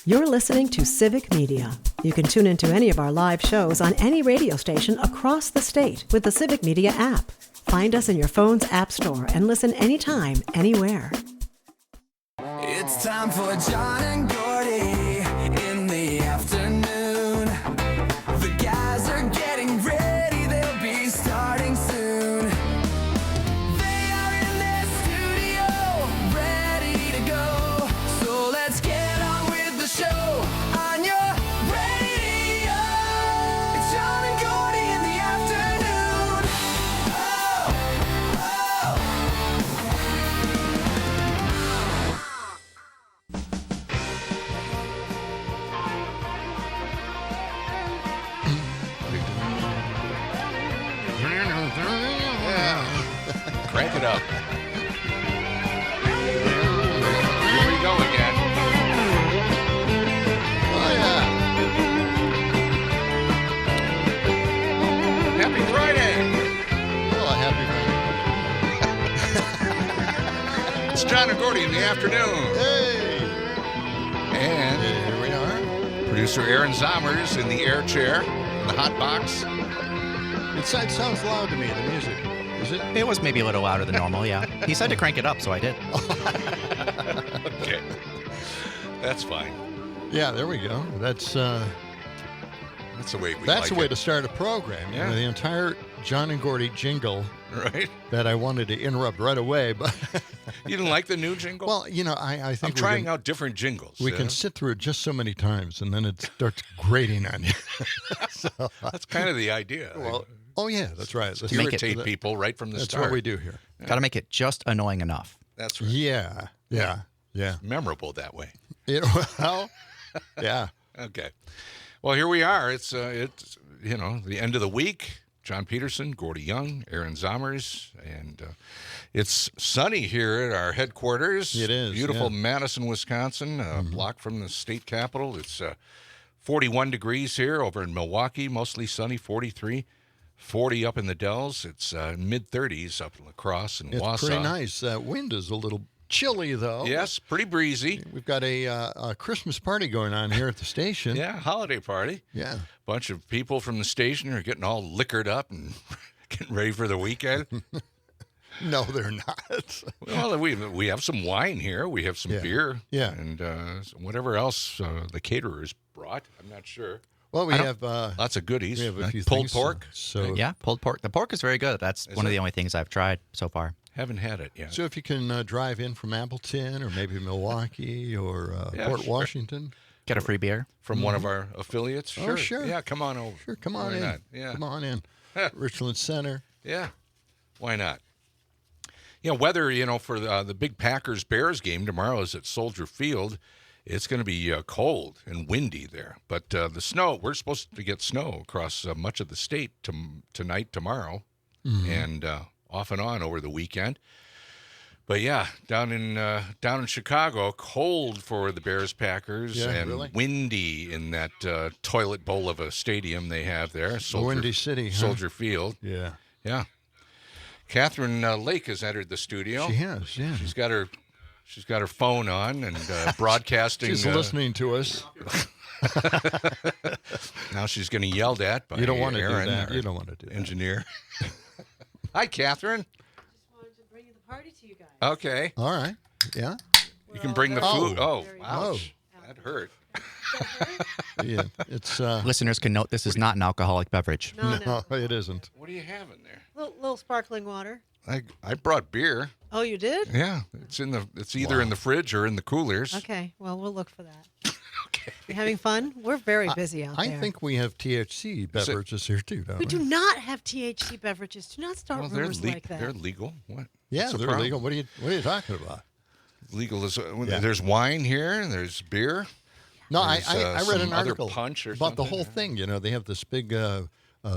You're listening to Civic Media. You can tune into any of our live shows on any radio station across the state with the Civic Media app. Find us in your phone's app store and listen anytime, anywhere. It's time for John and Gordy in the afternoon. The guys are getting ready, they'll be starting soon. They are in their studio, ready to go. So let's get on with the show on your radio. It's John and Gordy in the afternoon. Crank it up. Here we go again. Oh, yeah. Happy Friday. Oh, happy It's John and Gordy in the afternoon. Friday. Hey. And Here we are. producer Aaron Zommers in the air chair, in the hot box. It sounds loud to me, the music. Is it? It was maybe a little louder than normal, yeah. He said to crank it up, so I did. Okay. That's fine. Yeah, there we go. That's That's the way we the way it. to start a program. Yeah. The entire John and Gordy jingle Right? that I wanted to interrupt right away, but You didn't like the new jingle? well, I think I'm trying out different jingles. We can sit through it just so many times, and then it starts grating on you. So, That's kind of the idea. well, oh yeah, that's right. Let's make it- Irritate people right from the That's start. what we do here. Got to make it just annoying enough. That's right. Yeah. Memorable that way. Well, yeah. Okay. Well, here we are. It's the end of the week. John Peterson, Gordy Young, Aaron Zommers, and it's sunny here at our headquarters. It is, Beautiful yeah. Madison, Wisconsin, a block from the state capitol. It's 41 degrees here. Over in Milwaukee, mostly sunny, 43. 40 up in the Dells. It's mid-30s up in La Crosse and It's Wausau. pretty nice. Wind is a little chilly, though. Yes, pretty breezy. We've got a Christmas party going on here at the station. Yeah, holiday party. Yeah. Bunch of people from the station are getting all liquored up and getting ready for the weekend. No, they're not. Well, we have some wine here. We have some Yeah. beer. Yeah. And whatever else the caterers brought. I'm not sure. Well, we have Lots of goodies. we have a few pulled things, pork. So Yeah, pulled pork. The pork is very good. That's one of the only things I've tried so far. Haven't had it yet. so if you can drive in from Appleton or maybe Milwaukee or Yeah, Port sure. Washington, Get a free beer. From one of our affiliates. Oh, sure. Yeah, come on over. sure, come on Why in. not? Yeah. Come on in. Richland Center. Yeah. Why not? Weather, for the big Packers-Bears game tomorrow is at Soldier Field. It's going to be cold and windy there. But the snow, we're supposed to get snow across much of the state tonight, tomorrow, and off and on over the weekend. But yeah, down in Chicago, cold for the Bears-Packers Yeah, and really? windy in that toilet bowl of a stadium they have there. Windy City, huh? Soldier Field. Yeah. Yeah. Kathryn Lake has entered the studio. She has, yeah. She's got her phone on and broadcasting. She's listening to us. Now she's getting yelled at by You don't want to do Aaron, that. our You don't want to do that. engineer. Hi, Kathryn. Wanted to bring the party to you guys. Okay, All right. Yeah. you can bring the Oh. food. Oh, Very ouch, that hurt. Yeah. It's Listeners can note this is not an alcoholic beverage. No. no, it isn't. What do you have in there? Little sparkling water. I brought beer. Oh, you did? Yeah, it's either in the fridge or in the coolers. Okay, well, we'll look for that. Okay. You having fun? We're very busy out I there. think we have THC beverages here too, don't we? we do not have THC beverages. Do not start Well, rumors like that. they're legal. What? Yeah, What's the they're problem? legal. What are you talking about? Legal is Yeah. there's wine here. There's beer. No, There's, I read some an other article punch or about the something. whole thing. They have this big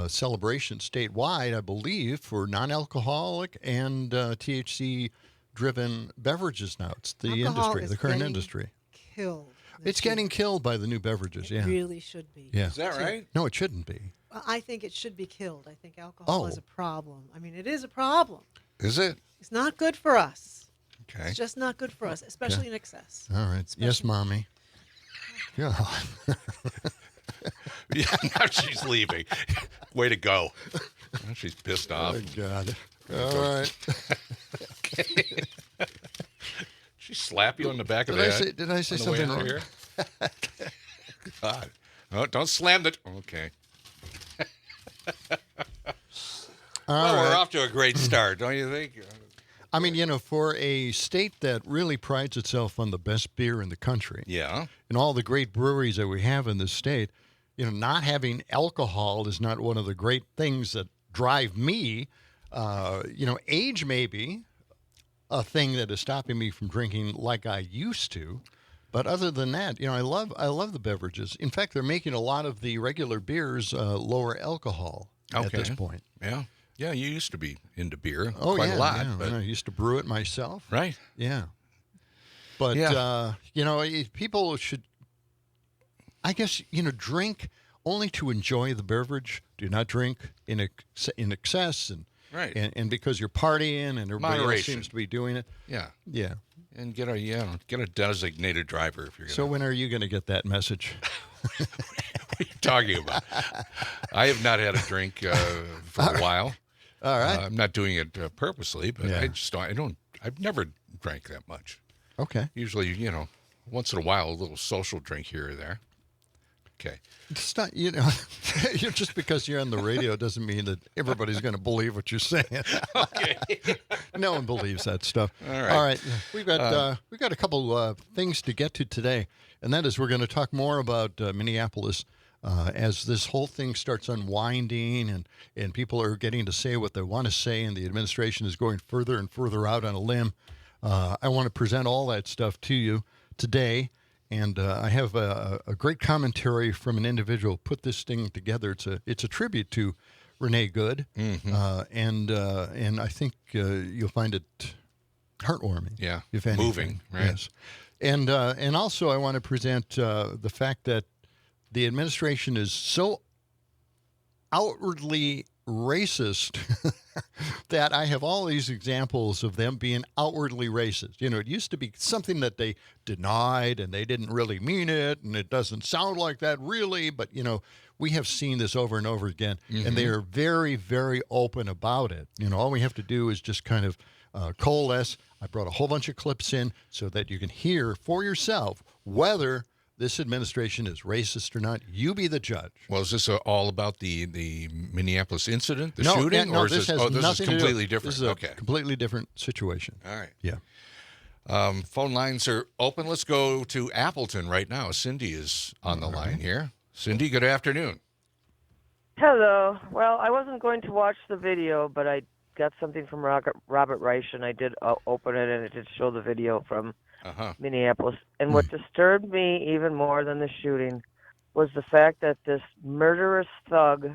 celebration statewide, I believe, for non-alcoholic and THC-driven beverages now. It's the Alcohol industry, is the current getting industry. Killed. It's getting killed by the new beverages, yeah. It really should be. Yeah. Is that right? No, it shouldn't be. I think it should be killed. I think alcohol is Oh. a problem. I mean, it is a problem. Is it? It's not good for us. Okay. It's just not good for us, especially in excess. All right. Yes, Especially- Mommy. Yeah. Yeah, now she's leaving. Way to go. Now she's pissed off. Oh, God. All right. Okay. She slap you on the back of the head? Did I say on the way something out wrong? here? God. Oh, don't slam the... Okay. Well, we're off to a great start, don't you think? I mean, for a state that really prides itself on the best beer in the country, Yeah. and all the great breweries that we have in this state, not having alcohol is not one of the great things that drive me. Age may be a thing that is stopping me from drinking like I used to. But other than that, I love the beverages. In fact, they're making a lot of the regular beers lower alcohol at this point. Yeah. Yeah, you used to be into beer Oh, quite yeah, a lot. yeah. But... I used to brew it myself. Right. Yeah. But, people should, I guess, drink only to enjoy the beverage. Do not drink in excess Right. and because you're partying and everybody else Moderation. seems to be doing it. Yeah. Yeah. And get a designated driver if you're going to. So when are you going to get that message? What are you talking about? I have not had a drink for a while. All right. I'm not doing it purposely, but Yeah. I've never drank that much. Okay. Usually, once in a while, a little social drink here or there. Okay. It's not, just because you're on the radio doesn't mean that everybody's going to believe what you're saying. Okay. No one believes that stuff. All right. All right. We've got a couple things to get to today, and that is we're going to talk more about Minneapolis as this whole thing starts unwinding and people are getting to say what they want to say, and the administration is going further and further out on a limb. I want to present all that stuff to you today. And I have a great commentary from an individual who put this thing together. It's a tribute to Renee Good, and I think you'll find it heartwarming. Yeah, if anything. moving, right? Yes, and also I want to present the fact that the administration is so outwardly racist that I have all these examples of them being outwardly racist. It used to be something that they denied and they didn't really mean it and it doesn't sound like that really, but we have seen this over and over again, and they are very, very open about it. All we have to do is just kind of coalesce. I brought a whole bunch of clips in so that you can hear for yourself whether this administration is racist or not. You be the judge. Well, is this all about the Minneapolis incident, the No, shooting, no, or is this has this nothing to do- completely different? This is a Okay. completely different situation. All right. Yeah. Phone lines are open. Let's go to Appleton right now. Cindy is on the line here. Cindy, good afternoon. Hello. Well, I wasn't going to watch the video, but I got something from Robert Reich, and I did open it, and it did show the video from Minneapolis. And what disturbed me even more than the shooting was the fact that this murderous thug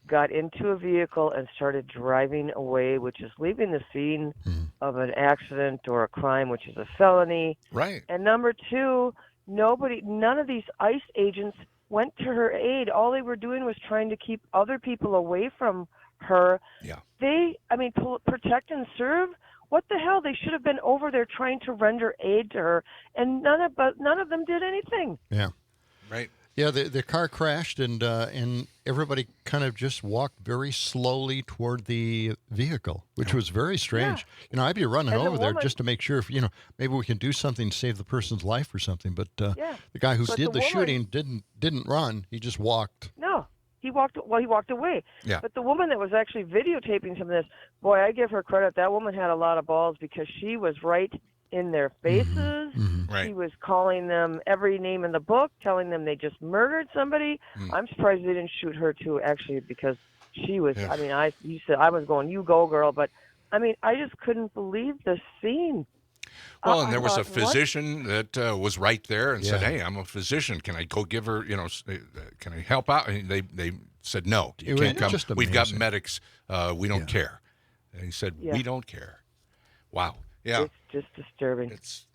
got into a vehicle and started driving away, which is leaving the scene of an accident or a crime, which is a felony. Right. And number two, none of these ICE agents went to her aid. All they were doing was trying to keep other people away from her. Yeah. Protect and serve? What the hell? They should have been over there trying to render aid to her, and none of them did anything. Yeah. Right. Yeah, the car crashed, and everybody kind of just walked very slowly toward the vehicle, which was very strange. Yeah. I'd be running And the over there woman- just to make sure if maybe we can do something to save the person's life or something. But the guy who But did the the woman- shooting didn't run; he just walked. No, he walked away. Yeah. But the woman that was actually videotaping some of this, boy, I give her credit. That woman had a lot of balls because she was right in their faces. Right. She was calling them every name in the book, telling them they just murdered somebody. I'm surprised they didn't shoot her too, actually, because she was. Yeah. I mean, you said I was going, you go, girl, but I mean, I just couldn't believe the scene. Well, and there was a thought, what? physician that was right there and said, Yeah. "Hey, I'm a physician. Can I go give her? Can I help out?" And they said, "No, you It can't was come. just We've got amazing. medics. We don't Yeah. care." And he said, Yeah. "We don't care." Wow. Yeah. It's just disturbing.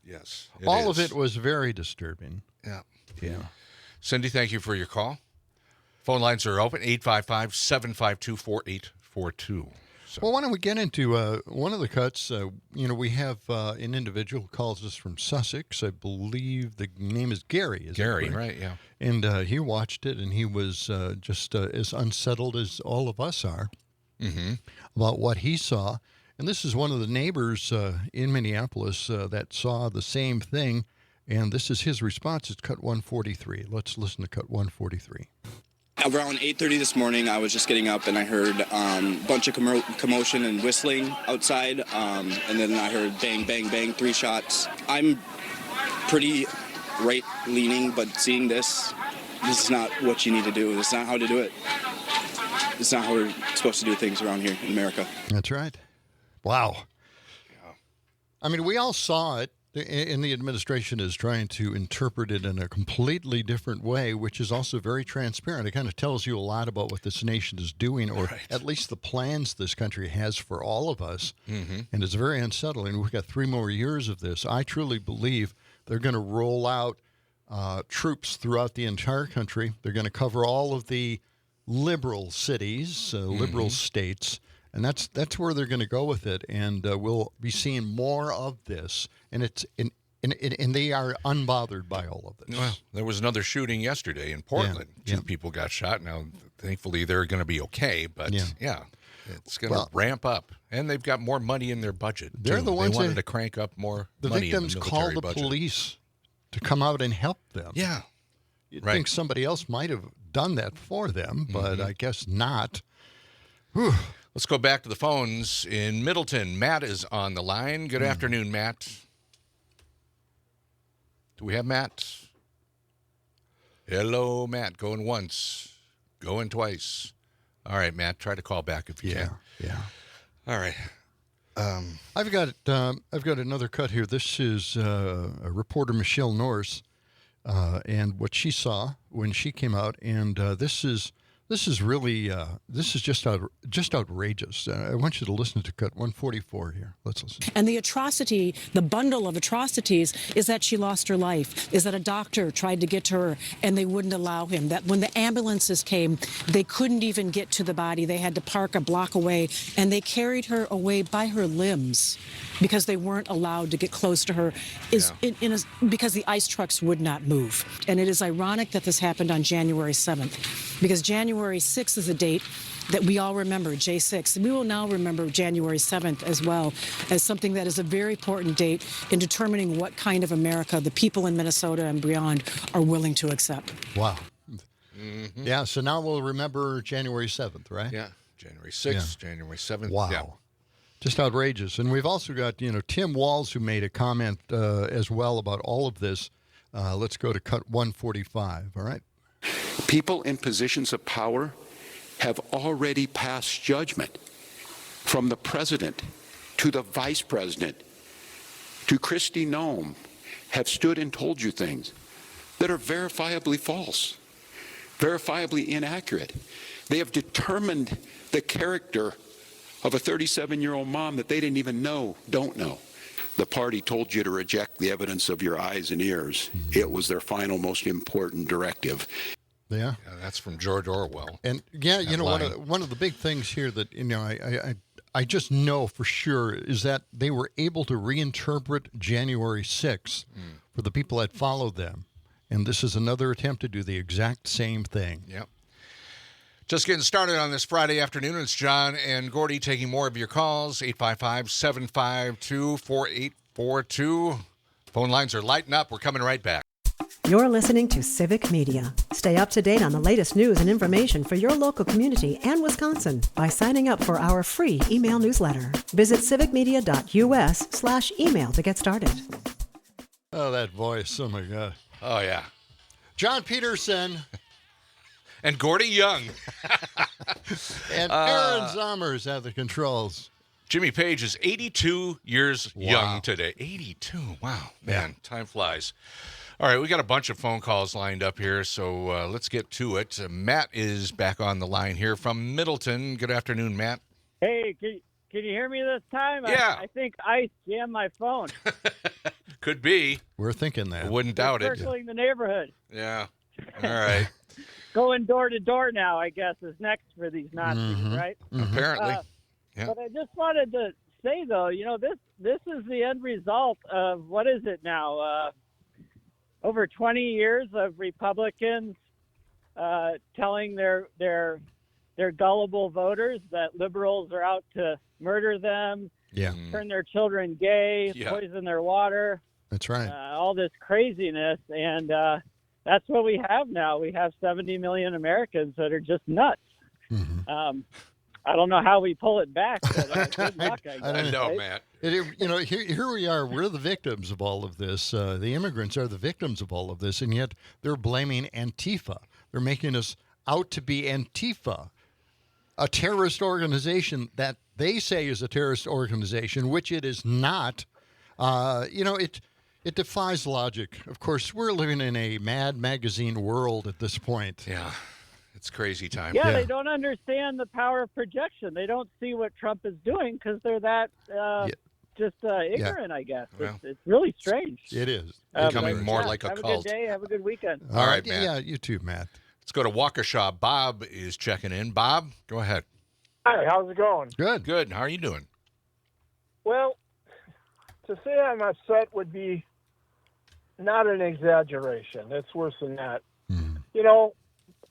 Yes. All of is. it was very disturbing. Yeah. Yeah. Cindy, thank you for your call. Phone lines are open, 855-752-4842. So. Well, why don't we get into one of the cuts? We have an individual who calls us from Sussex. I believe the name is Gary. Is Gary, that right? Yeah. And he watched it, and he was just as unsettled as all of us are about what he saw. And this is one of the neighbors in Minneapolis that saw the same thing. And this is his response. It's cut 143. Let's listen to cut 143. Around 8:30 this morning, I was just getting up and I heard a bunch of commotion and whistling outside. And then I heard bang, bang, bang, 3 shots. I'm pretty right-leaning, but seeing this is not what you need to do. This is not how to do it. It's not how we're supposed to do things around here in America. That's right. Wow. Yeah. I mean, we all saw it. And the administration is trying to interpret it in a completely different way, which is also very transparent. It kind of tells you a lot about what this nation is doing, or at least the plans this country has for all of us. Mm-hmm. And it's very unsettling. We've got 3 more years of this. I truly believe they're going to roll out troops throughout the entire country. They're going to cover all of the liberal cities, liberal states. And that's where they're going to go with it, and we'll be seeing more of this. And and they are unbothered by all of this. Well, there was another shooting yesterday in Portland. Yeah. 2 people got shot. Now, thankfully, they're going to be okay. But it's going to ramp up, and they've got more money in their budget. They're the ones they wanted to crank up more. The money victims in the call the budget. police to come out and help them. Yeah, you'd think somebody else might have done that for them, but I guess not. Whew. Let's go back to the phones in Middleton. Matt is on the line. Good afternoon, Matt. Do we have Matt? Hello, Matt. Going once, going twice. All right, Matt. Try to call back if you can. Yeah. All right. I've got another cut here. This is a reporter, Michelle Norris, and what she saw when she came out, and this is really this is just outrageous. I want you to listen to cut 144 here. Let's listen. And the atrocity, the bundle of atrocities, is that she lost her life, is that a doctor tried to get to her and they wouldn't allow him, that when the ambulances came, they couldn't even get to the body. They had to park a block away, and they carried her away by her limbs because they weren't allowed to get close to her, because the ice trucks would not move. And it is ironic that this happened on January 7th, because January 6th is a date that we all remember, J6. And we will now remember January 7th as well as something that is a very important date in determining what kind of America the people in Minnesota and beyond are willing to accept. Wow. Mm-hmm. Yeah, so now we'll remember January 7th, right? Yeah, January 6th, January 7th. Wow. Yeah. Just outrageous. And we've also got, Tim Walls, who made a comment as well about all of this. Let's go to cut 145, all right? People in positions of power have already passed judgment, from the president to the vice president to Kristi Noem, have stood and told you things that are verifiably false, verifiably inaccurate. They have determined the character of a 37-year-old mom that they didn't even don't know. The party told you to reject the evidence of your eyes and ears. It was their final, most important directive. Yeah, that's from George Orwell. And one of the big things here that I just know for sure is that they were able to reinterpret January 6th for the people that followed them, and this is another attempt to do the exact same thing. Yep. Just getting started on this Friday afternoon. It's John and Gordy taking more of your calls. 855-752-4842. Phone lines are lighting up. We're coming right back. You're listening to Civic Media. Stay up to date on the latest news and information for your local community and Wisconsin by signing up for our free email newsletter. Visit civicmedia.us/email to get started. Oh, that voice. Oh, my God. Oh, yeah. John Peterson. And Gordy Young. And Aaron Zommers at the controls. Jimmy Page is 82 years young today. 82. Wow. Man, time flies. All right, we got a bunch of phone calls lined up here, so let's get to it. Matt is back on the line here from Middleton. Good afternoon, Matt. Hey, can you hear me this time? Yeah. I think I jammed my phone. Could be. We're thinking that. I wouldn't doubt it. Circling the neighborhood. Yeah. All right. Going door to door now, I guess, is next for these Nazis, right? Mm-hmm. Apparently. Yeah. But I just wanted to say, though, this is the end result of, what is it now? Over 20 years of Republicans telling their gullible voters that liberals are out to murder them, turn their children gay, poison their water. That's right. All this craziness, and that's what we have now. We have 70 million Americans that are just nuts. Mm-hmm. I don't know how we pull it back, but good luck, I guess. I don't know, right? Matt. Here we are. We're the victims of all of this. The immigrants are the victims of all of this, and yet they're blaming Antifa. They're making us out to be Antifa, a terrorist organization that they say is a terrorist organization, which it is not. It defies logic. Of course, we're living in a Mad Magazine world at this point. Yeah, it's crazy time. Yeah, they don't understand the power of projection. They don't see what Trump is doing because they're that ignorant, I guess. Well, it's really strange. It is. Becoming more like a have cult. Have a good day. Have a good weekend. All right, Matt. Yeah, you too, Matt. Let's go to Waukesha. Bob is checking in. Bob, go ahead. Hi, how's it going? Good. Good. How are you doing? Well, to say I'm upset would be not an exaggeration. It's worse than that.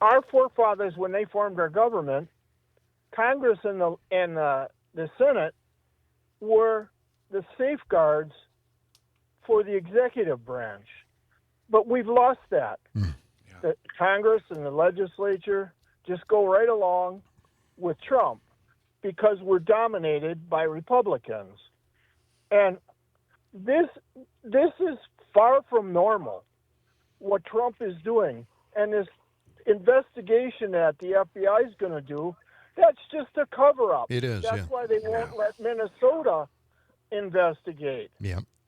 Our forefathers, when they formed our government, Congress and the Senate were the safeguards for the executive branch. But we've lost that. The Congress and the legislature just go right along with Trump because we're dominated by Republicans. And this is far from normal, what Trump is doing. And this investigation that the FBI is going to do, that's just a cover-up. It is, That's why they won't let Minnesota investigate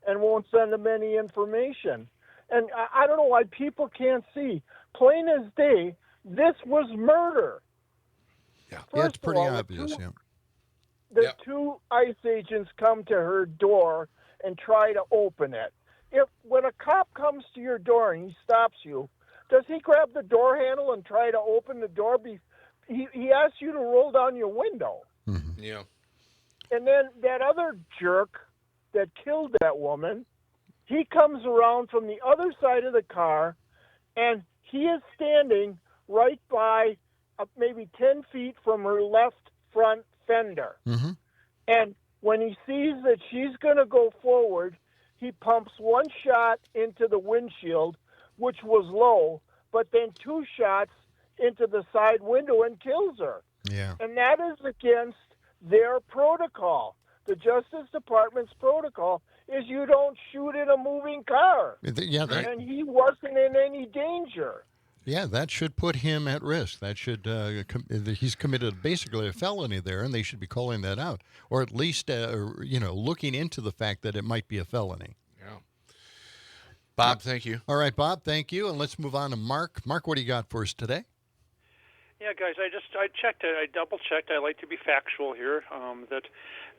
and won't send them any information. And I don't know why people can't see. Plain as day, this was murder. Yeah, it's pretty obvious, The two ICE agents come to her door and try to open it. When a cop comes to your door and he stops you, does he grab the door handle and try to open the door? He asks you to roll down your window. Mm-hmm. Yeah. And then that other jerk that killed that woman, he comes around from the other side of the car, and he is standing right by maybe 10 feet from her left front fender. Mm-hmm. And when he sees that she's going to go forward, he pumps one shot into the windshield, which was low, but then two shots into the side window and kills her. Yeah. And that is against their protocol. The Justice Department's protocol is you don't shoot at a moving car. Yeah, and he wasn't in any danger. Yeah, that should put him at risk. That should he's committed basically a felony there, and they should be calling that out, or at least looking into the fact that it might be a felony. Yeah. Bob, thank you. All right, Bob, thank you, and let's move on to Mark. Mark, what do you got for us today? Yeah, guys, I checked it. I double-checked. I like to be factual here, that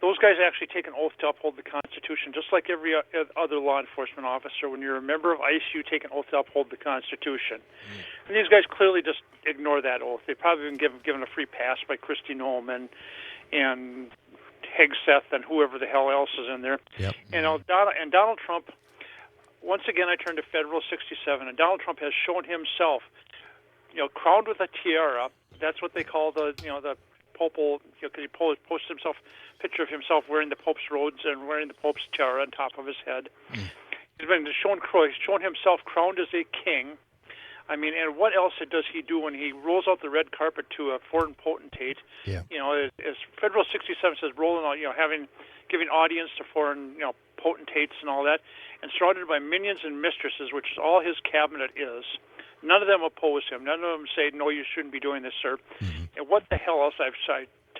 those guys actually take an oath to uphold the Constitution, just like every other law enforcement officer. When you're a member of ICE, you take an oath to uphold the Constitution. And these guys clearly just ignore that oath. They've probably been given a free pass by Kristi Noem and Hegseth and whoever the hell else is in there. Yep. And Donald Trump, once again, I turn to Federal 67, and Donald Trump has shown himself crowned with a tiara. That's what they call the Popal, because he posted himself picture of himself wearing the Pope's robes and wearing the Pope's tiara on top of his head. He's shown himself crowned as a king. I mean, and what else does he do when he rolls out the red carpet to a foreign potentate? Yeah. As Federal 67 says, rolling out, giving audience to foreign, potentates and all that, and surrounded by minions and mistresses, which is all his cabinet is. None of them oppose him. None of them say, no, you shouldn't be doing this, sir. Mm-hmm. And what the hell else? I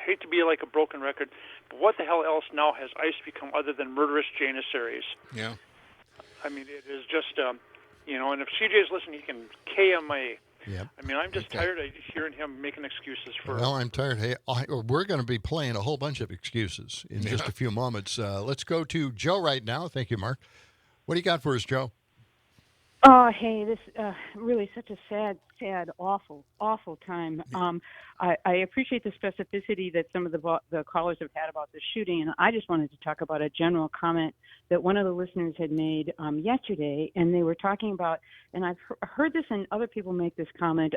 hate to be like a broken record, but what the hell else now has ICE become other than murderous Janissaries? Yeah. I mean, it is just, and if CJ's listening, he can KMA. Yep. I mean, I'm just tired of hearing him making excuses for... Well, I'm tired. Hey, we're going to be playing a whole bunch of excuses in just a few moments. Let's go to Joe right now. Thank you, Mark. What do you got for us, Joe? Hey, this really such a sad, awful time. I appreciate the specificity that some of the callers have had about the shooting, and I just wanted to talk about a general comment that one of the listeners had made yesterday, and they were talking about, and I've heard this and other people make this comment,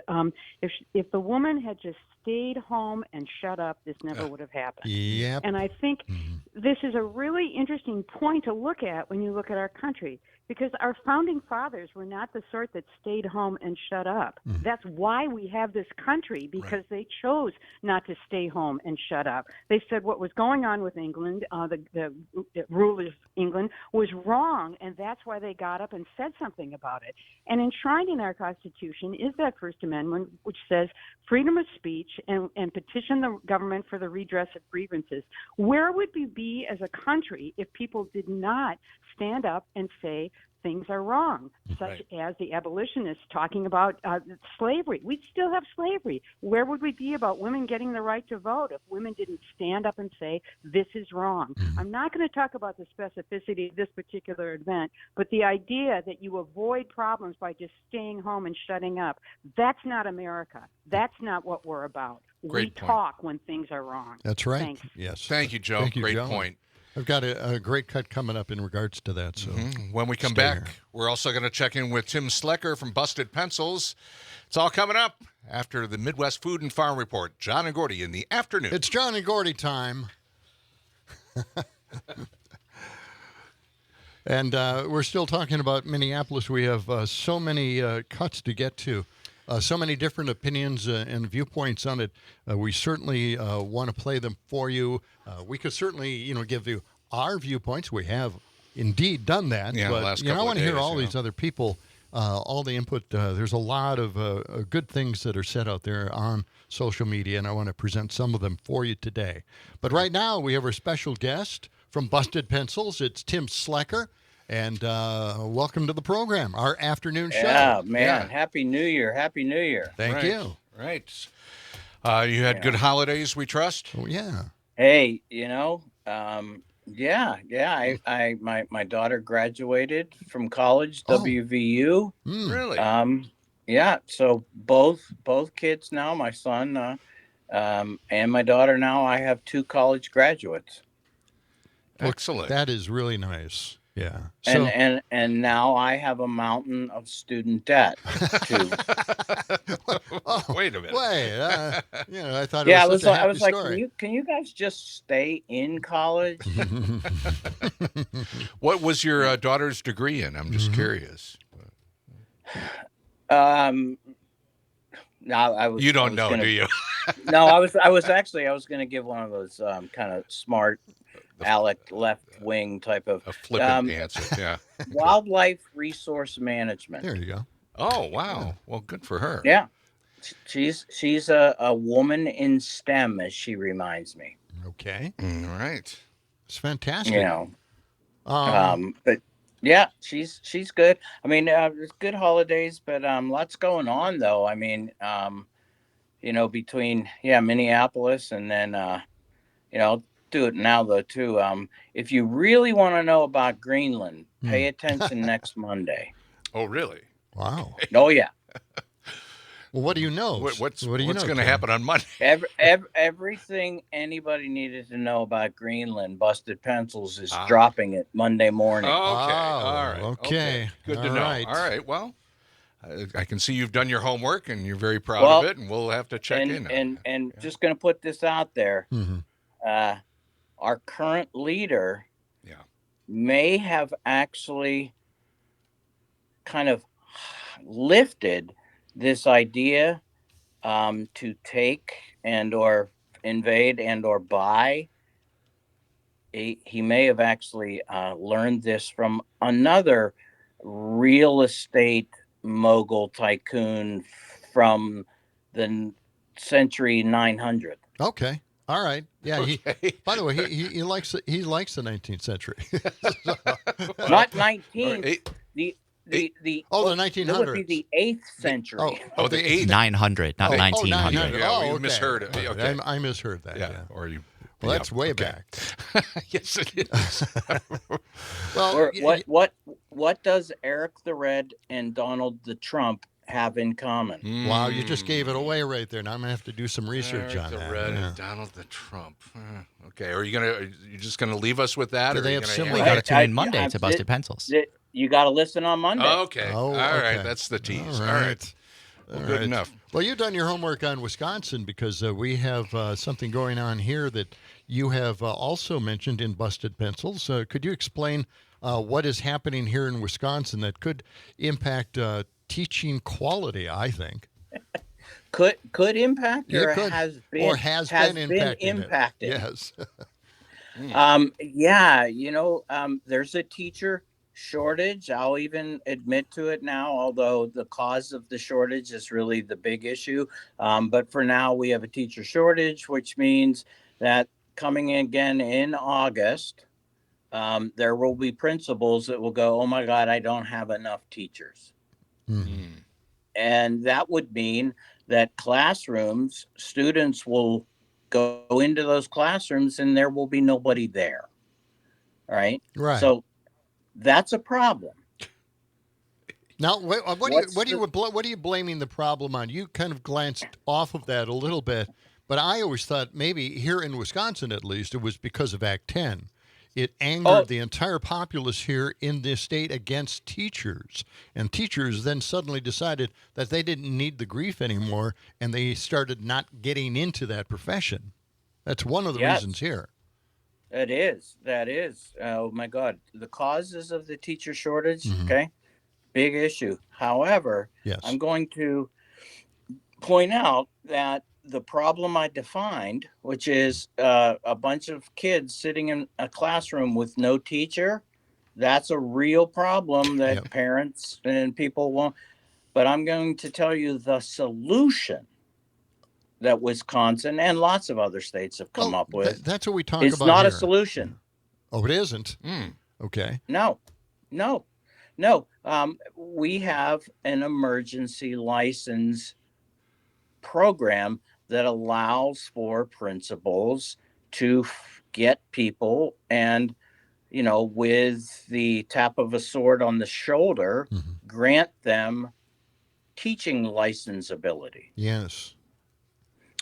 if the woman had just stayed home and shut up, this never would have happened. Yep. And I think this is a really interesting point to look at when you look at our country, because our founding fathers were not the sort that stayed home and shut up. That's why we have this country, because they chose not to stay home and shut up. They said what was going on with England, the rule of England, was wrong, and that's why they got up and said something about it. And enshrined in our Constitution is that First Amendment, which says freedom of speech and petition the government for the redress of grievances. Where would we be as a country if people did not stand up and say things are wrong, such as the abolitionists talking about slavery? We'd still have slavery. Where would we be about women getting the right to vote if women didn't stand up and say, this is wrong? I'm not going to talk about the specificity of this particular event, but the idea that you avoid problems by just staying home and shutting up, that's not America. That's not what we're about. Great we point. talk when things are wrong. That's right. Thanks. Yes. Thank you, Joe. Thank you, Great Joe. point. I've got a great cut coming up in regards to that. So When we come stay back, here. we're also going to check in with Tim Slecker from Busted Pencils. It's all coming up after the Midwest Food and Farm Report. John and Gordy in the afternoon. It's John and Gordy time. And we're still talking about Minneapolis. We have so many cuts to get to, so many different opinions and viewpoints on it. We certainly want to play them for you. We could certainly, give you our viewpoints. We have indeed done that. Yeah, but the last I couple want of to hear days, all these other people, all the input. There's a lot of good things that are said out there on social media, and I want to present some of them for you today. But right now, we have our special guest from Busted Pencils. It's Tim Slecker. And welcome to the program, our afternoon show. Yeah, man. Happy New Year. Happy New Year. Thank you. Right. You had good holidays, we trust? Oh, yeah. Hey, my daughter graduated from college, WVU. Really? Yeah, so both kids now, my son and my daughter now, I have 2 college Excellent. That is really nice. Yeah. And now I have a mountain of student debt too. Wait a minute. I thought it was such a happy story. Like, can you guys just stay in college? What was your daughter's degree in? I'm just curious. No, I was. You don't know, do you? No, I was going to give one of those kind of smart Alec left wing type of a flippant answer. Yeah. Wildlife resource management. There you go. Oh, wow. Well, good for her. Yeah. She's a woman in STEM, as she reminds me. Okay. All right. It's fantastic. But yeah, she's good. I mean, it's good holidays, but lots going on though. I mean, between Minneapolis and then do it now though too. If you really want to know about Greenland, pay attention next Monday. Oh, really? Wow. Oh yeah. Well, what do you know? What's going to happen on Monday? Everything anybody needed to know about Greenland, Busted Pencils is dropping it Monday morning. Okay. All right. Okay. Good to know. Right. All right. Well, I can see you've done your homework and you're very proud of it, and we'll have to check in. And just going to put this out there. Our current leader may have actually kind of lifted this idea to take and or invade and or buy. He may have actually learned this from another real estate mogul tycoon from the century 900. Okay. All right. Yeah. Okay. By the way, he likes the 19th century. Not 19th. The 1900s. It would be the 8th century. The 8th. 900, not 1900. You misheard it. Okay. I misheard that. Yeah. Or you Well, that's way back. Yes, it is. Well, what does Eric the Red and Donald the Trump have in common? Wow, you just gave it away right there. Now I'm gonna have to do some research Eric on the that. Red and Donald the Trump. Okay, are you just gonna leave us with that? Do or they are you have gonna similar- We got to tune in Monday to Busted Pencils. You got to listen on Monday. Okay. All right. That's the tease. All right. Well, good enough. Well, you've done your homework on Wisconsin because we have something going on here that you have also mentioned in Busted Pencils. Could you explain what is happening here in Wisconsin that could impact teaching quality, I think? Could impact Yeah, or could. has been Or has been impacted. Yes. Mm. There's a teacher shortage. I'll even admit to it now, although the cause of the shortage is really the big issue. But for now, we have a teacher shortage, which means that coming again in August, there will be principals that will go, oh my God, I don't have enough teachers. Mm-hmm. And that would mean that classrooms, students will go into those classrooms and there will be nobody there. All right. Right. So that's a problem. Now, what are you blaming the problem on? You kind of glanced off of that a little bit, but I always thought maybe here in Wisconsin, at least, it was because of Act 10. It angered the entire populace here in this state against teachers. And teachers then suddenly decided that they didn't need the grief anymore, and they started not getting into that profession. That's one of the reasons here. That is. Oh, my God. The causes of the teacher shortage, Mm-hmm. okay, big issue. However, yes. I'm going to point out that the problem I defined, which is a bunch of kids sitting in a classroom with no teacher, that's a real problem that parents and people want. But I'm going to tell you the solution that Wisconsin and lots of other states have come up with. That's what we talk it's about not here. a solution. Oh, it isn't? Okay. No. We have an emergency license program that allows for principals to get people and, with the tap of a sword on the shoulder, grant them teaching license ability. Yes.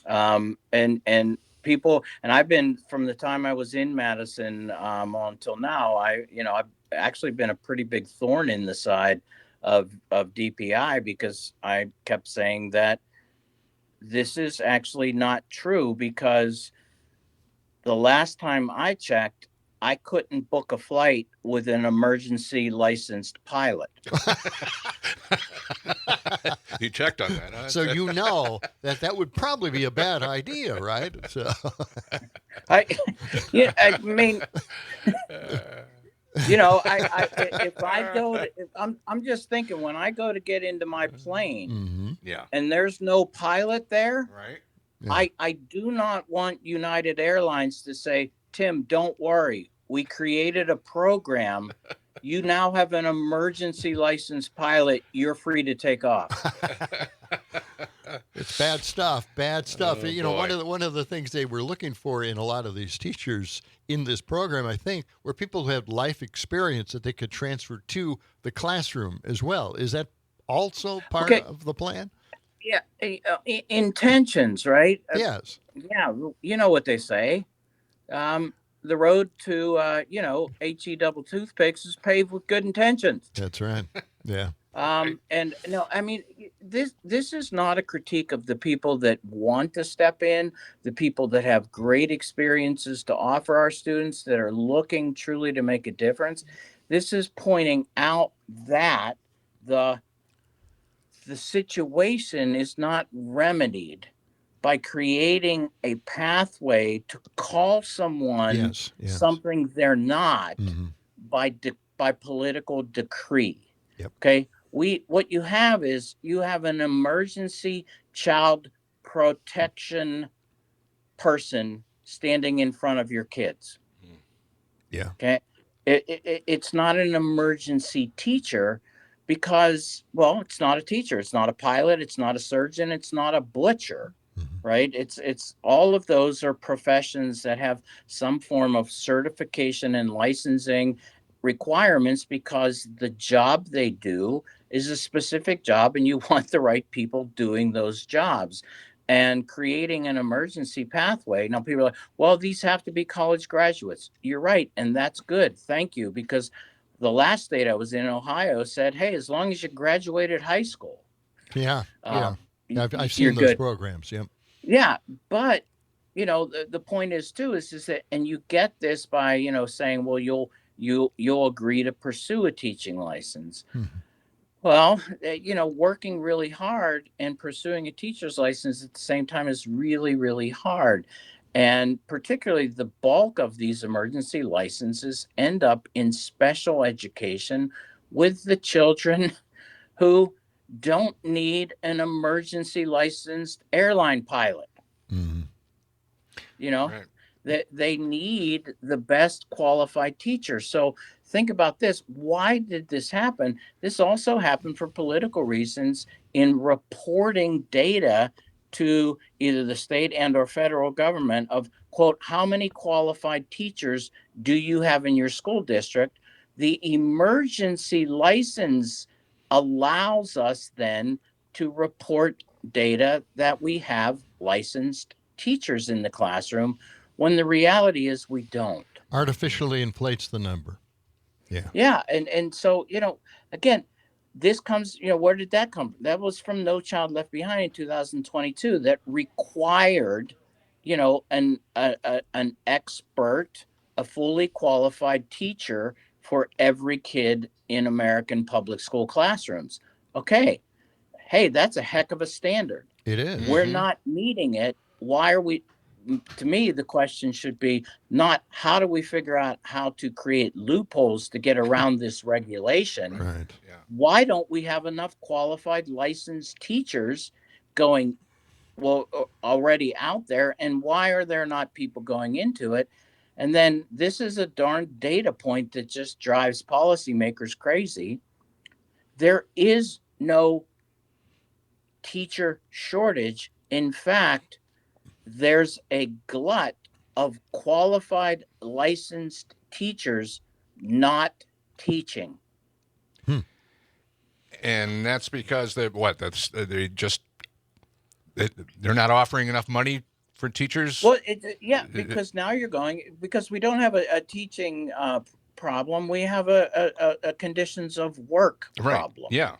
And people, and I've been, from the time I was in Madison until now, I've actually been a pretty big thorn in the side of DPI because I kept saying that this is actually not true, because the last time I checked, I couldn't book a flight with an emergency licensed pilot. You checked on that, huh? So that would probably be a bad idea, right? So I mean, if I go, I'm just thinking, when I go to get into my plane, and there's no pilot there, right? Yeah. I do not want United Airlines to say, Tim, don't worry, we created a program. You now have an emergency licensed pilot. You're free to take off. It's bad stuff. Oh, one of the things they were looking for in a lot of these teachers in this program, I think, were people who had life experience that they could transfer to the classroom as well. Is that also part of the plan? Yeah, intentions, right? Yes. Yeah, you know what they say. The road to HE double toothpicks is paved with good intentions. That's right. Yeah. And no, I mean, this is not a critique of the people that want to step in, the people that have great experiences to offer our students, that are looking truly to make a difference. This is pointing out that the situation is not remedied by creating a pathway to call someone something they're not by political decree. Yep. Okay. What you have is an emergency child protection person standing in front of your kids. Yeah. Okay. It's not an emergency teacher because, well, it's not a teacher. It's not a pilot. It's not a surgeon. It's not a butcher. right? It's all of those are professions that have some form of certification and licensing requirements because the job they do is a specific job and you want the right people doing those jobs. And creating an emergency pathway. Now people are like, well, these have to be college graduates. You're right, and that's good. Thank you, because the last state I was in, Ohio, said, hey, as long as you graduated high school, Yeah, yeah. I've you're seen those good. programs. Yep. Yeah, but the point is too is that, and you get this by saying, well, you'll agree to pursue a teaching license. Well, working really hard and pursuing a teacher's license at the same time is really, really hard. And particularly the bulk of these emergency licenses end up in special education with the children who don't need an emergency licensed airline pilot. Right. That they need the best qualified teacher. So think about this. Why did this happen? This also happened for political reasons in reporting data to either the state and or federal government of, quote, how many qualified teachers do you have in your school district? The emergency license allows us then to report data that we have licensed teachers in the classroom, when the reality is we don't. Artificially inflates the number. Yeah, and so again, this comes. Where did that come from? That was from No Child Left Behind in 2022 that required an expert, a fully qualified teacher for every kid in American public school classrooms. Okay, hey, that's a heck of a standard. It is. We're not meeting it. Why are we? To me, the question should be not how do we figure out how to create loopholes to get around this regulation. Right. Yeah. Why don't we have enough qualified licensed teachers going already out there, and why are there not people going into it? And then this is a darn data point that just drives policymakers crazy. There is no teacher shortage. In fact, there's a glut of qualified licensed teachers not teaching. And that's because they're not offering enough money for teachers. Well, because now you're because we don't have a teaching problem. We have a conditions of work problem. Yeah.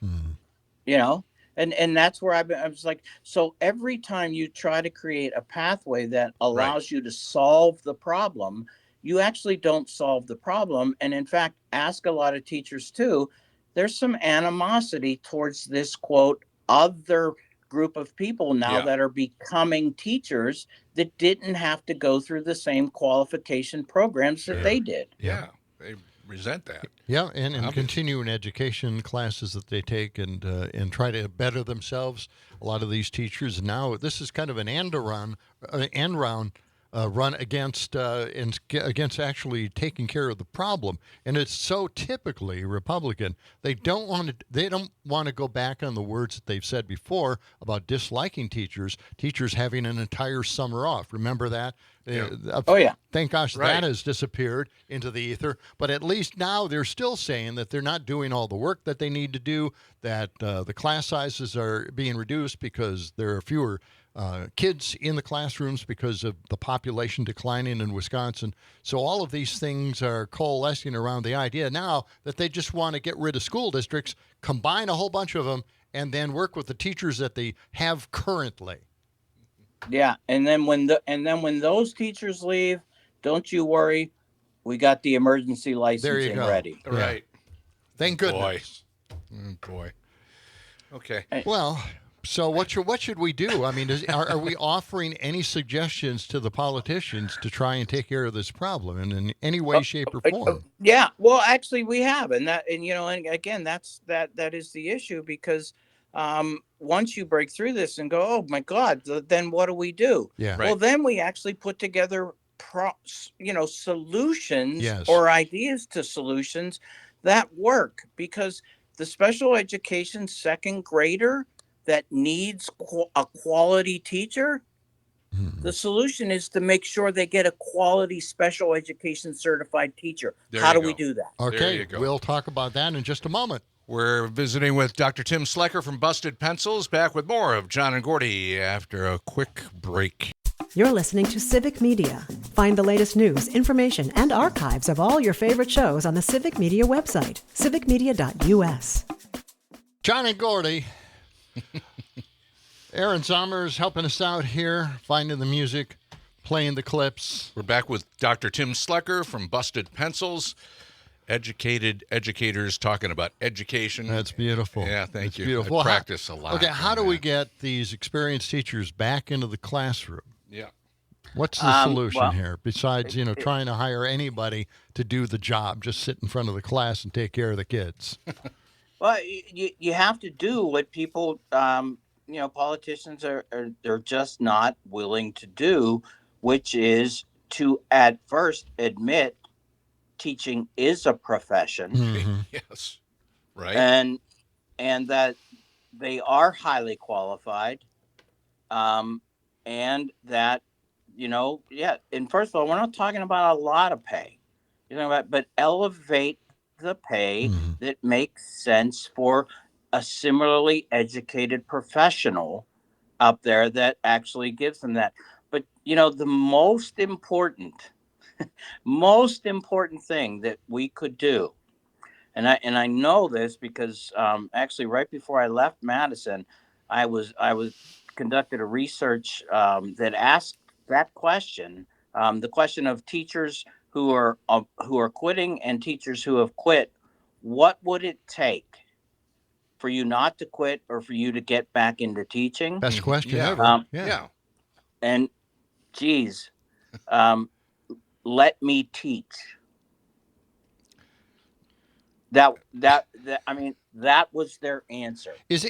And that's where I was like, so every time you try to create a pathway that allows you to solve the problem, you actually don't solve the problem. And in fact, ask a lot of teachers too, there's some animosity towards this, quote, other group of people now that are becoming teachers that didn't have to go through the same qualification programs that they did. Yeah. They resent that. Yeah, and continuing education classes that they take and try to better themselves. A lot of these teachers now, this is kind of an end round run against actually taking care of the problem, and it's so typically Republican. They don't want to go back on the words that they've said before about disliking teachers having an entire summer off. Remember that? Oh yeah. Thank gosh that has disappeared into the ether. But at least now they're still saying that they're not doing all the work that they need to do. That the class sizes are being reduced because there are fewer kids in the classrooms because of the population declining in Wisconsin. So all of these things are coalescing around the idea now that they just want to get rid of school districts, combine a whole bunch of them, and then work with the teachers that they have currently. Yeah, and then when those teachers leave, don't you worry, we got the emergency licensing ready. Yeah. Right. Thank goodness. Boy. Okay. Well, so what should we do? I mean, are we offering any suggestions to the politicians to try and take care of this problem in any way, shape, or form? Yeah. Well, actually, we have, and again, that is the issue because once you break through this and go, oh my God, then what do we do? Yeah. Well, then we actually put together solutions or ideas to solutions that work, because the special education second grader that needs a quality teacher, The solution is to make sure they get a quality special education certified teacher. How do we do that? Okay, we'll talk about that in just a moment. We're visiting with Dr. Tim Slecker from Busted Pencils, back with more of John and Gordy after a quick break. You're listening to Civic Media. Find the latest news, information, and archives of all your favorite shows on the Civic Media website, civicmedia.us. John and Gordy. Aaron Sommer's helping us out here, finding the music, playing the clips. We're back with Dr. Tim Slecker from Busted Pencils. Educated educators talking about education. That's beautiful. Yeah, thank you. Beautiful. I practice a lot. Okay, how do we get these experienced teachers back into the classroom? Yeah. What's the solution here besides, trying to hire anybody to do the job, just sit in front of the class and take care of the kids? Well, you have to do what people, politicians they're just not willing to do, which is to at first admit teaching is a profession. Mm-hmm. Yes. Right. And that they are highly qualified. And that, and first of all, we're not talking about a lot of pay, but elevate the pay that makes sense for a similarly educated professional up there that actually gives them that. But, the most important thing that we could do, and I know this because actually right before I left Madison, I was conducted a research that asked that question, the question of teachers who are quitting and teachers who have quit. What would it take for you not to quit or for you to get back into teaching? Best question ever. Yeah. And geez, let me teach. That was their answer. What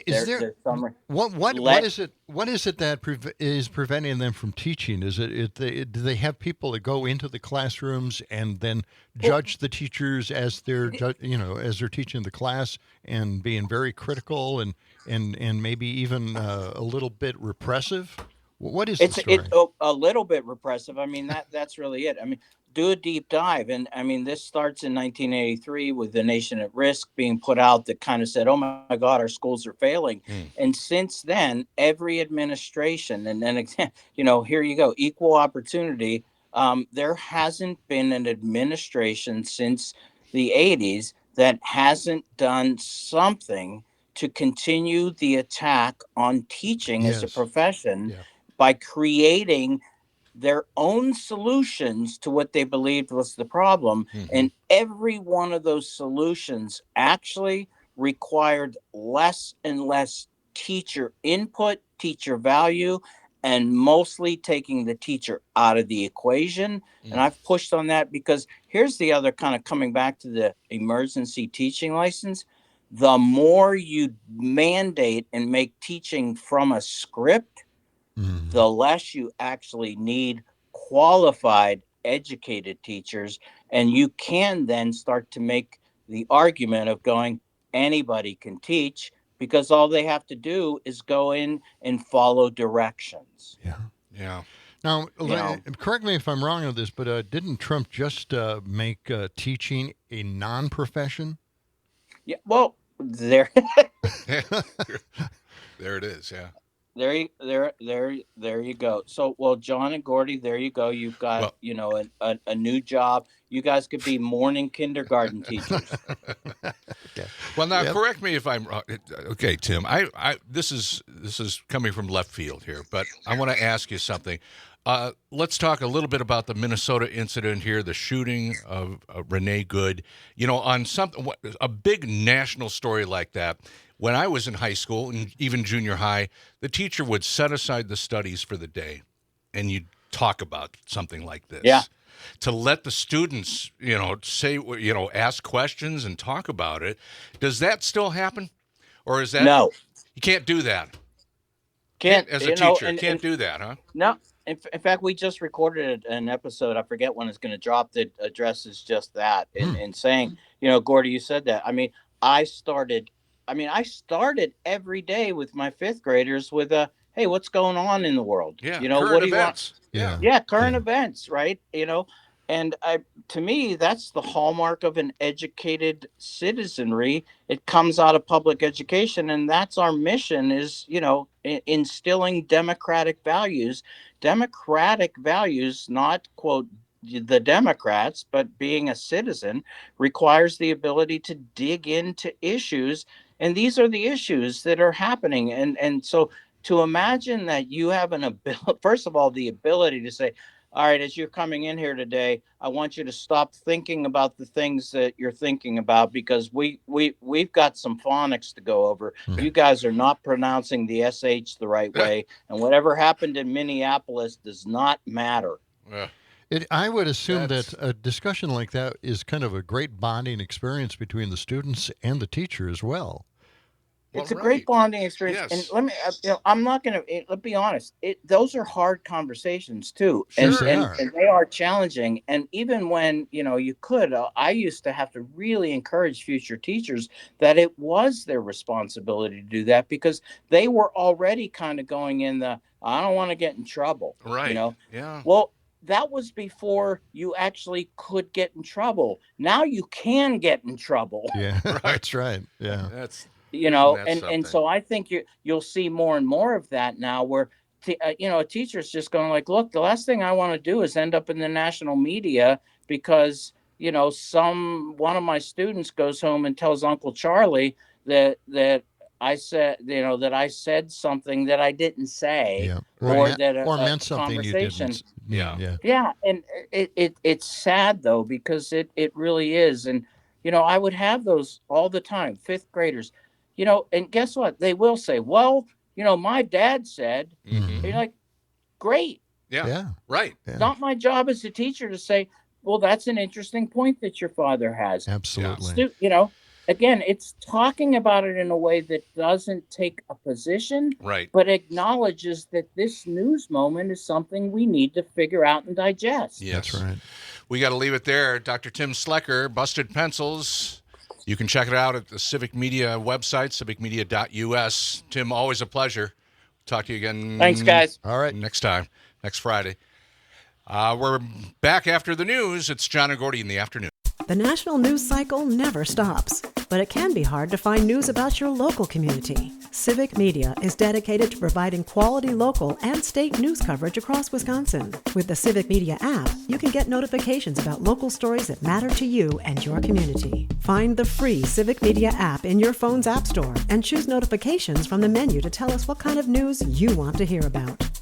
is it that is preventing them from teaching? Do they have people that go into the classrooms and then judge the teachers as they're teaching the class and being very critical and maybe even a little bit repressive? What is the story? It's a little bit repressive. That's really it. Do a deep dive. And this starts in 1983 with The Nation at Risk being put out that kind of said, oh my God, our schools are failing. And since then, every administration, and then, here you go, equal opportunity. There hasn't been an administration since the 80s that hasn't done something to continue the attack on teaching as a profession by creating their own solutions to what they believed was the problem. And every one of those solutions actually required less and less teacher input, teacher value, and mostly taking the teacher out of the equation. And I've pushed on that because here's the other kind of coming back to the emergency teaching license. The more you mandate and make teaching from a script, the less you actually need qualified, educated teachers. And you can then start to make the argument of going, anybody can teach because all they have to do is go in and follow directions. Yeah. Now, correct me if I'm wrong on this, but didn't Trump just make teaching a non-profession? Yeah, well, there There it is, yeah. There you go. So, well, John and Gordy, there you go. You've got, a new job. You guys could be morning kindergarten teachers. Well, now correct me if I'm wrong. Okay, Tim. This is coming from left field here, but I want to ask you something. Let's talk a little bit about the Minnesota incident here, the shooting of Renee Good. On a big national story like that. When I was in high school and even junior high, the teacher would set aside the studies for the day, and you'd talk about something like this. Yeah. To let the students, say, ask questions and talk about it. Does that still happen, or is that no? You can't do that. Can't as a teacher, can't do that, huh? No. In fact, we just recorded an episode. I forget when it's going to drop that addresses just that, and saying, Gordy, you said that. I started I mean, I started every day with my fifth graders with a, hey, what's going on in the world? Yeah, You know, current what do you events. want? Yeah, current events, right? You know, and to me, that's the hallmark of an educated citizenry. It comes out of public education, and that's our mission is, you know, instilling democratic values, not quote the Democrats, but being a citizen requires the ability to dig into issues. And these are the issues that are happening. And so to imagine that you have an ability, first of all, the ability to say, all right, as you're coming in here today, I want you to stop thinking about the things that you're thinking about because we've got some phonics to go over. You guys are not pronouncing the SH the right way. And whatever happened in Minneapolis does not matter. I would assume that a discussion like that is kind of a great bonding experience between the students and the teacher as well. It's a great bonding experience. And let me, I'm not going to, let's be honest. Those are hard conversations too. And they are challenging. And even when, you know, you could, I used to have to really encourage future teachers that it was their responsibility to do that because they were already kind of going in the, I don't want to get in trouble. Right. You know? Yeah. Well, that was before you actually could get in trouble. Now you can get in trouble. Yeah, that's right. Yeah. You know, and so I think you'll see more and more of that now where, you know, a teacher's just going like, look, the last thing I want to do is end up in the national media because, you know, one of my students goes home and tells Uncle Charlie that I said, you know, that I said something that I didn't say or meant something you didn't. Yeah. And it's sad though, because it really is. And, you know, I would have those all the time, fifth graders. You know, and guess what? They will say, well, you know, my dad said, and you're like, great. Yeah. Right. Not my job as a teacher to say, well, that's an interesting point that your father has. Absolutely. You know, again, it's talking about it in a way that doesn't take a position, but acknowledges that this news moment is something we need to figure out and digest. Yes. That's right. We got to leave it there. Dr. Tim Slecker, Busted Pencils. You can check it out at the Civic Media website, civicmedia.us. Tim, always a pleasure. Talk to you again. Thanks, guys. All right. Next time, next Friday. We're back after the news. It's John and Gordy in the afternoon. The national news cycle never stops, but it can be hard to find news about your local community. Civic Media is dedicated to providing quality local and state news coverage across Wisconsin. With the Civic Media app, you can get notifications about local stories that matter to you and your community. Find the free Civic Media app in your phone's app store and choose notifications from the menu to tell us what kind of news you want to hear about.